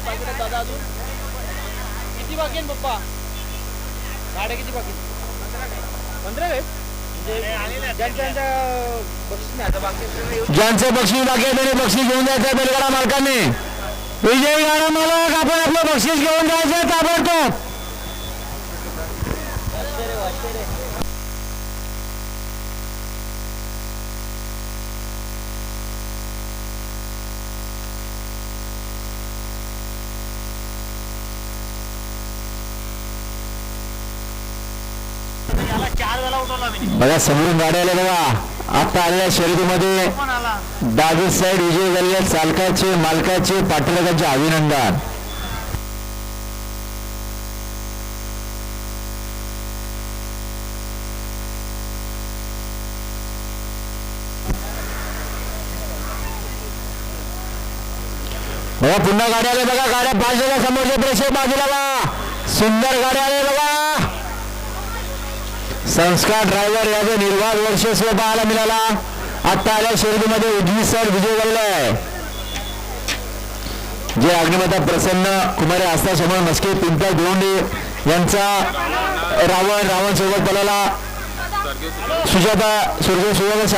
बाकी दादा अजून किती बाकी आहेत पप्पा? गाड्या किती बाकी? 15 आहेत. ज्यांचं बक्षीस बाकी आहे त्यांनी बक्षीस घेऊन जायचं बैलगाडा मालकांनी. विजयी गाडा मालक आपण आपलं बक्षीस घेऊन जायचं ताबडतोब. बघा समोरून गाड्या आल्या बघा. आता आलेल्या शर्यतीमध्ये डावी साईड विजय झालेल्या चालकाचे मालकाचे पाठीराखांचे अभिनंदन. बघा पुन्हा गाड्या आल्या बघा. गाड्या बाजूला समोरच्या प्रेक्षक बाजूला बघा. सुंदर गाड्या आल्या बघा. संस्कार ड्रायव्हर याचं निर्वाध वर्चस्व पाहायला मिळाला. आता आल्या शर्यतीमध्ये उजवी साईड विजय झालेला आहे. जे अग्निमाता प्रसन्न कुमारी आस्था समोर मस्के पिंपळ भिवंडी यांचा रावण सोबत पळाला. सुजाता सुजाता